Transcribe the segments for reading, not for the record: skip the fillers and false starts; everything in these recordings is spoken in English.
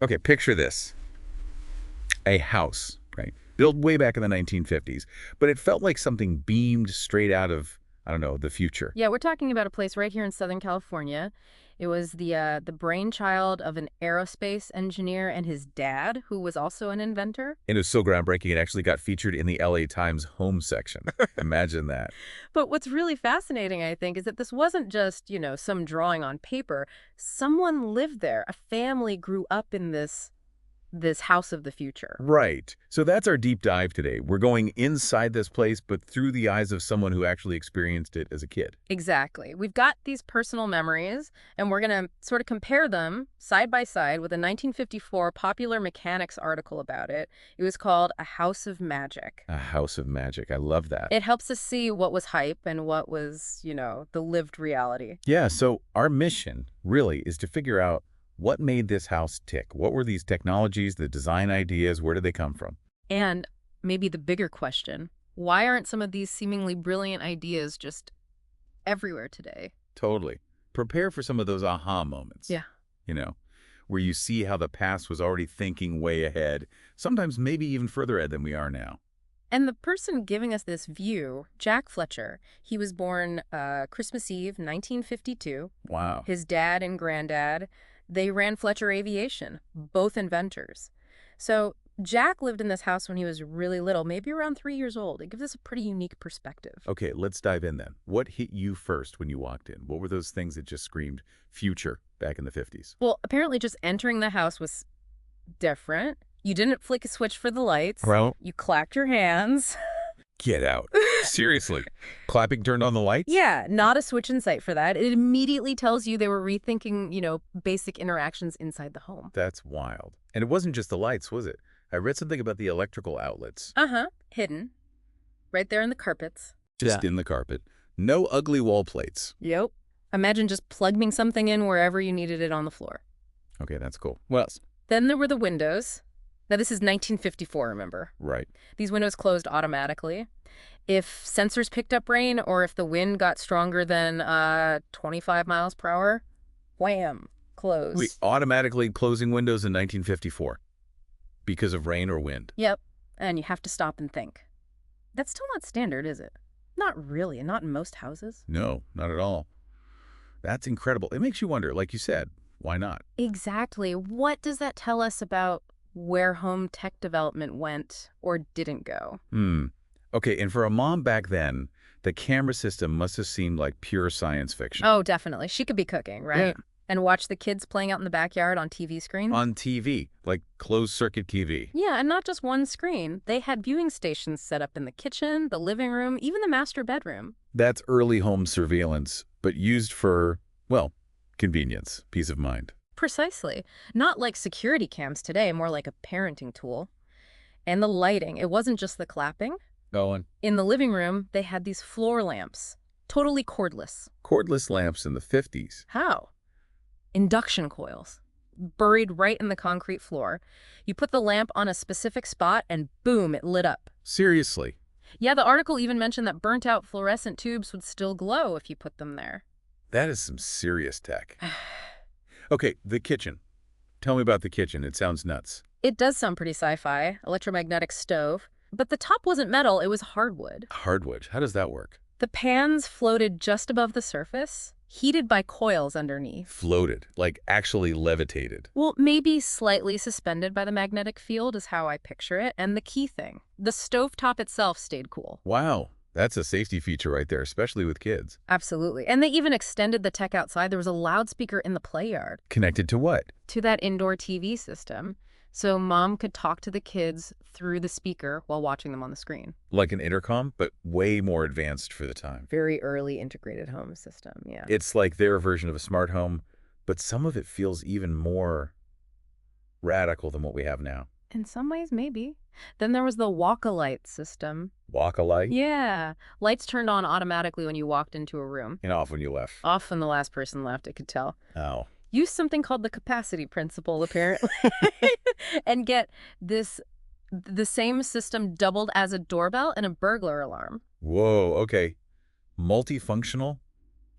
Okay, picture this. A house, right? Built way back in the 1950s, but it felt like something beamed straight out of, I don't know, the future. Yeah, we're talking about a place right here in Southern California. It was the brainchild of an aerospace engineer and his dad, who was also an inventor. And it was so groundbreaking, it actually got featured in the LA Times home section. Imagine that. But what's really fascinating, I think, is that this wasn't just, some drawing on paper. Someone lived there. A family grew up in this house of the future. Right. So that's our deep dive today. We're going inside this place, but through the eyes of someone who actually experienced it as a kid. Exactly. We've got these personal memories, and we're going to sort of compare them side by side with a 1954 Popular Mechanics article about it. It was called A House of Magic. A house of magic. I love that. It helps us see what was hype and what was, the lived reality. Yeah, so our mission really is to figure out what made this house tick. What were these technologies, the design ideas, where did they come from? And maybe the bigger question, why aren't some of these seemingly brilliant ideas just everywhere today? Totally. Prepare for some of those aha moments. Yeah. You know, where you see how the past was already thinking way ahead, sometimes maybe even further ahead than we are now. And the person giving us this view, Jack Fletcher, he was born Christmas Eve, 1952. Wow. His dad and granddad, they ran Fletcher Aviation, both inventors. So Jack lived in this house when he was really little, maybe around 3 years old. It gives us a pretty unique perspective. Okay, let's dive in then. What hit you first when you walked in? What were those things that just screamed future back in the 50s? Well, apparently just entering the house was different. You didn't flick a switch for the lights. Well, You clapped your hands. get out. Seriously. Clapping turned on the lights? Yeah, not a switch in sight for that. It immediately tells you they were rethinking, basic interactions inside the home. That's wild. And it wasn't just the lights, was it? I read something about the electrical outlets. Uh-huh. Hidden. Right there in the carpets. Just in the carpet. No ugly wall plates. Yep. Imagine just plugging something in wherever you needed it on the floor. Okay, that's cool. What else? Then there were the windows. Now, this is 1954, remember? Right. These windows closed automatically. If sensors picked up rain or if the wind got stronger than 25 miles per hour, wham, close. We automatically closing windows in 1954 because of rain or wind. Yep, and you have to stop and think. That's still not standard, is it? Not really, not in most houses. No, not at all. That's incredible. It makes you wonder, like you said, why not? Exactly. What does that tell us about where home tech development went or didn't go? Okay, and for a mom back then, the camera system must have seemed like pure science fiction. Oh, definitely. She could be cooking, right? Yeah. And watch the kids playing out in the backyard on TV screens. On TV, like closed-circuit TV. Yeah, and not just one screen. They had viewing stations set up in the kitchen, the living room, even the master bedroom. That's early home surveillance, but used for, well, convenience, peace of mind. Precisely. Not like security cams today, more like a parenting tool. And the lighting, it wasn't just the clapping. Going. In the living room, they had these floor lamps, totally cordless. Cordless lamps in the 50s. How? Induction coils, buried right in the concrete floor. You put the lamp on a specific spot and boom, it lit up. Seriously. Yeah, the article even mentioned that burnt-out fluorescent tubes would still glow if you put them there. That is some serious tech. Okay, the kitchen. Tell me about the kitchen. It sounds nuts. It does sound pretty sci-fi, electromagnetic stove. But the top wasn't metal, it was hardwood. Hardwood. How does that work? The pans floated just above the surface, heated by coils underneath. Floated, like actually levitated. Well, maybe slightly suspended by the magnetic field is how I picture it. And the key thing, the stovetop itself stayed cool. Wow, that's a safety feature right there, especially with kids. Absolutely. And they even extended the tech outside. There was a loudspeaker in the play yard. Connected to what? To that indoor TV system. So mom could talk to the kids through the speaker while watching them on the screen. Like an intercom, but way more advanced for the time. Very early integrated home system, yeah. It's like their version of a smart home, but some of it feels even more radical than what we have now. In some ways, maybe. Then there was the walk-a-light system. Walk-a-light? Yeah. Lights turned on automatically when you walked into a room. And off when you left. Off when the last person left, I could tell. Oh. Use something called the capacity principle, apparently, and get the same system doubled as a doorbell and a burglar alarm. Whoa, okay. Multifunctional,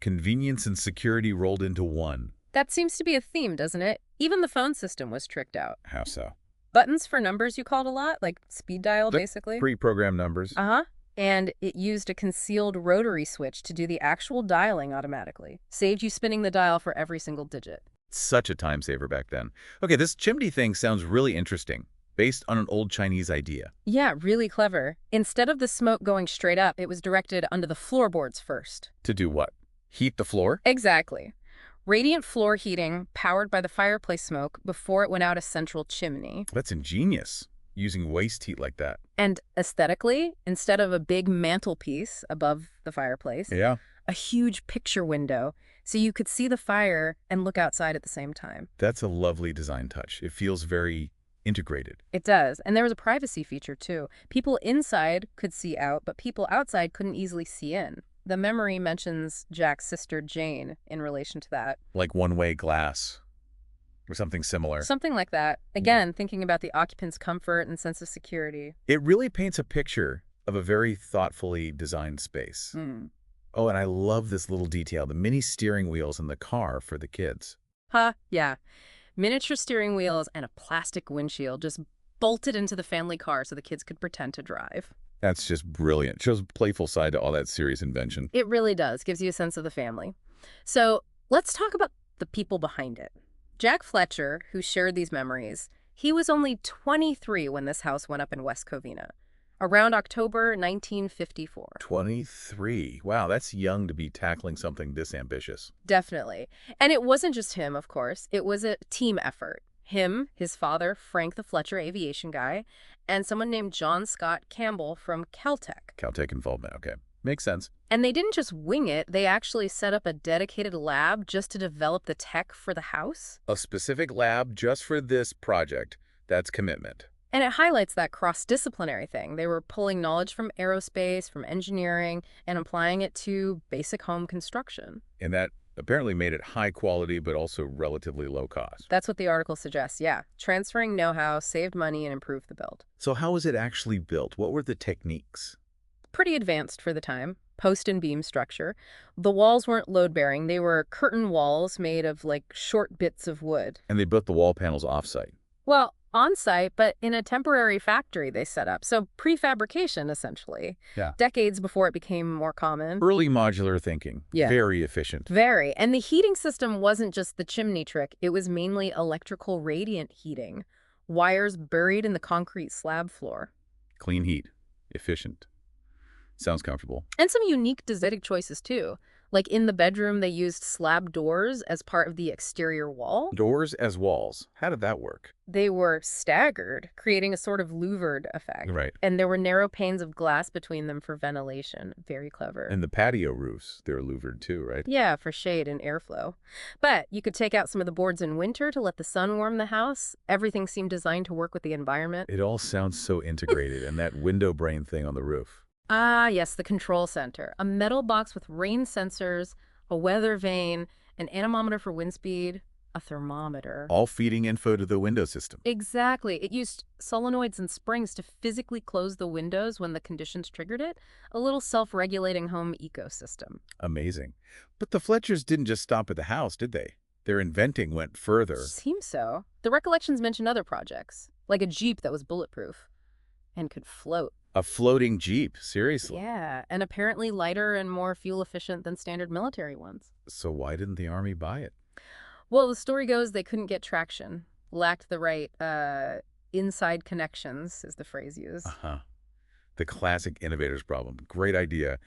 convenience and security rolled into one. That seems to be a theme, doesn't it? Even the phone system was tricked out. How so? Buttons for numbers you called a lot, like speed dial, The basically. pre-programmed numbers. Uh-huh. And it used a concealed rotary switch to do the actual dialing automatically. Saved you spinning the dial for every single digit. Such a time saver back then. Okay, this chimney thing sounds really interesting, based on an old Chinese idea. Yeah, really clever. Instead of the smoke going straight up, it was directed under the floorboards first. To do what? Heat the floor? Exactly. Radiant floor heating powered by the fireplace smoke before it went out a central chimney. That's ingenious, using waste heat like that. And aesthetically, instead of a big mantelpiece above the fireplace, Yeah. a huge picture window so you could see the fire and look outside at the same time. That's a lovely design touch. It feels very integrated. It does. And there was a privacy feature, too. People inside could see out, but people outside couldn't easily see in. The memory mentions Jack's sister Jane in relation to that. Like one-way glass or something similar. Something like that. Again, thinking about the occupant's comfort and sense of security. It really paints a picture of a very thoughtfully designed space. Oh, and I love this little detail, the mini steering wheels in the car for the kids. Yeah. Miniature steering wheels and a plastic windshield just bolted into the family car so the kids could pretend to drive. That's just brilliant. Shows a playful side to all that serious invention. It really does. Gives you a sense of the family. So let's talk about the people behind it. Jack Fletcher, who shared these memories, he was only 23 when this house went up in West Covina, around October 1954. 23. Wow, that's young to be tackling something this ambitious. Definitely. And it wasn't just him, of course. It was a team effort. Him, his father, Frank the Fletcher aviation guy, and someone named John Scott Campbell from Caltech. Caltech involvement, okay. Makes sense. And they didn't just wing it, they actually set up a dedicated lab just to develop the tech for the house. A specific lab just for this project. That's commitment. And it highlights that cross-disciplinary thing. They were pulling knowledge from aerospace, from engineering, and applying it to basic home construction. And that apparently made it high quality, but also relatively low cost. That's what the article suggests, yeah. Transferring know-how, saved money, and improved the build. So how was it actually built? What were the techniques? Pretty advanced for the time. Post and beam structure. The walls weren't load-bearing. They were curtain walls made of, like, short bits of wood. And they built the wall panels off-site. Well, on-site, but in a temporary factory they set up. So prefabrication, essentially. Yeah. Decades before it became more common. Early modular thinking. Yeah. Very efficient. Very. And the heating system wasn't just the chimney trick. It was mainly electrical radiant heating. Wires buried in the concrete slab floor. Clean heat. Efficient. Sounds comfortable. And some unique design choices, too. Like in the bedroom, they used slab doors as part of the exterior wall. Doors as walls. How did that work? They were staggered, creating a sort of louvered effect. Right. And there were narrow panes of glass between them for ventilation. Very clever. And the patio roofs, they're louvered too, right? Yeah, for shade and airflow. But you could take out some of the boards in winter to let the sun warm the house. Everything seemed designed to work with the environment. It all sounds so integrated. And that window brain thing on the roof. Ah, yes, the control center. A metal box with rain sensors, a weather vane, an anemometer for wind speed, a thermometer. All feeding info to the window system. Exactly. It used solenoids and springs to physically close the windows when the conditions triggered it. A little self-regulating home ecosystem. Amazing. But the Fletchers didn't just stop at the house, did they? Their inventing went further. Seems so. The recollections mention other projects, like a Jeep that was bulletproof and could float. A floating Jeep, seriously. Yeah, and apparently lighter and more fuel efficient than standard military ones. So why didn't the Army buy it? Well, the story goes they couldn't get traction, lacked the right inside connections, is the phrase used. Uh-huh. The classic innovator's problem. Great idea,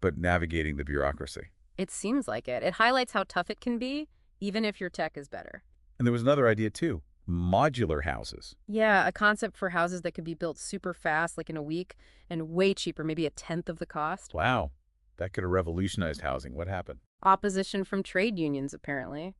but navigating the bureaucracy. It seems like it. It highlights how tough it can be, even if your tech is better. And there was another idea, too. Modular houses. Yeah, a concept for houses that could be built super fast, like in a week, and way cheaper, maybe a tenth of the cost. Wow. That could have revolutionized housing. What happened? Opposition from trade unions, apparently.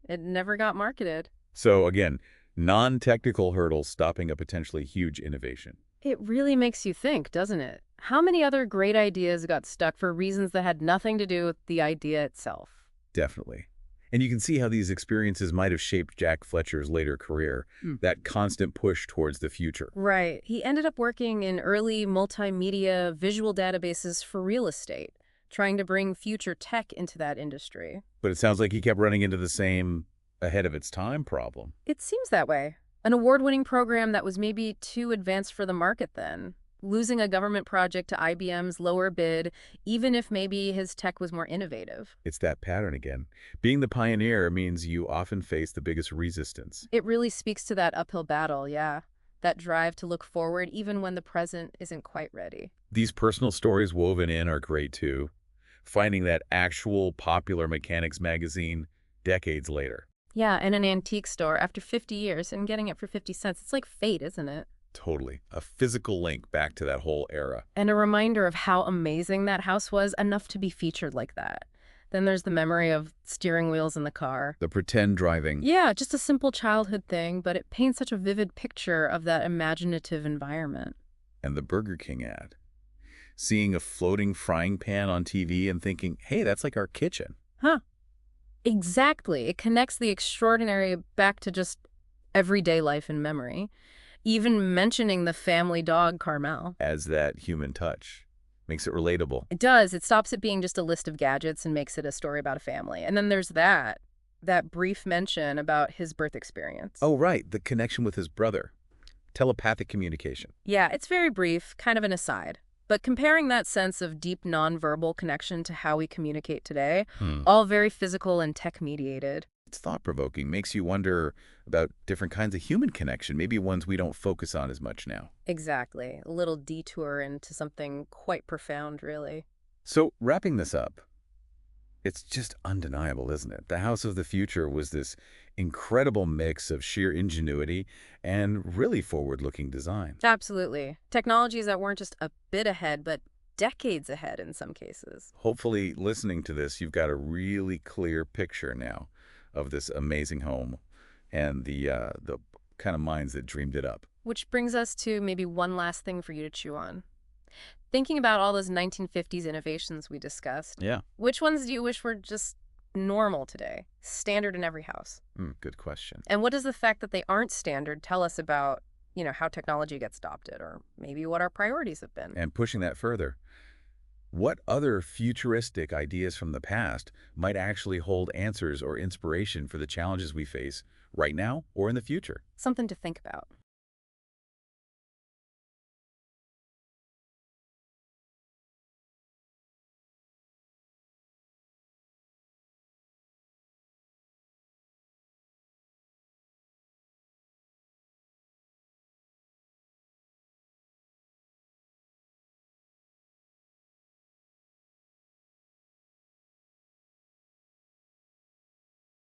It never got marketed. So, again, non-technical hurdles stopping a potentially huge innovation. It really makes you think, doesn't it? How many other great ideas got stuck for reasons that had nothing to do with the idea itself? Definitely. And you can see how these experiences might have shaped Jack Fletcher's later career, that constant push towards the future. Right. He ended up working in early multimedia visual databases for real estate, trying to bring future tech into that industry. But it sounds like he kept running into the same ahead of its time problem. It seems that way. An award-winning program that was maybe too advanced for the market then. Losing a government project to IBM's lower bid, even if maybe his tech was more innovative. It's that pattern again. Being the pioneer means you often face the biggest resistance. It really speaks to that uphill battle, yeah. That drive to look forward even when the present isn't quite ready. These personal stories woven in are great too. Finding that actual popular mechanics magazine decades later. Yeah, in an antique store after 50 years and getting it for 50 cents. It's like fate, isn't it? Totally. A physical link back to that whole era. And a reminder of how amazing that house was, enough to be featured like that. Then there's the memory of steering wheels in the car. The pretend driving. Yeah, just a simple childhood thing, but it paints such a vivid picture of that imaginative environment. And the Burger King ad. Seeing a floating frying pan on TV and thinking, hey, that's like our kitchen. Huh. Exactly. It connects the extraordinary back to just everyday life and memory. Even mentioning the family dog, Carmel. As that human touch. Makes it relatable. It does. It stops it being just a list of gadgets and makes it a story about a family. And then there's that brief mention about his birth experience. Oh, right. The connection with his brother. Telepathic communication. Yeah, it's very brief, kind of an aside. But comparing that sense of deep nonverbal connection to how we communicate today, all very physical and tech-mediated. It's thought-provoking. Makes you wonder about different kinds of human connection, maybe ones we don't focus on as much now. Exactly. A little detour into something quite profound, really. So, wrapping this up, it's just undeniable, isn't it? The House of the Future was this incredible mix of sheer ingenuity and really forward-looking design. Absolutely. Technologies that weren't just a bit ahead, but decades ahead in some cases. Hopefully, listening to this, you've got a really clear picture now of this amazing home and the kind of minds that dreamed it up. Which brings us to maybe one last thing for you to chew on. Thinking about all those 1950s innovations we discussed, Yeah. which ones do you wish were just normal today, standard in every house? Good question. And what does the fact that they aren't standard tell us about, how technology gets adopted, or maybe what our priorities have been? And pushing that further, what other futuristic ideas from the past might actually hold answers or inspiration for the challenges we face right now or in the future? Something to think about.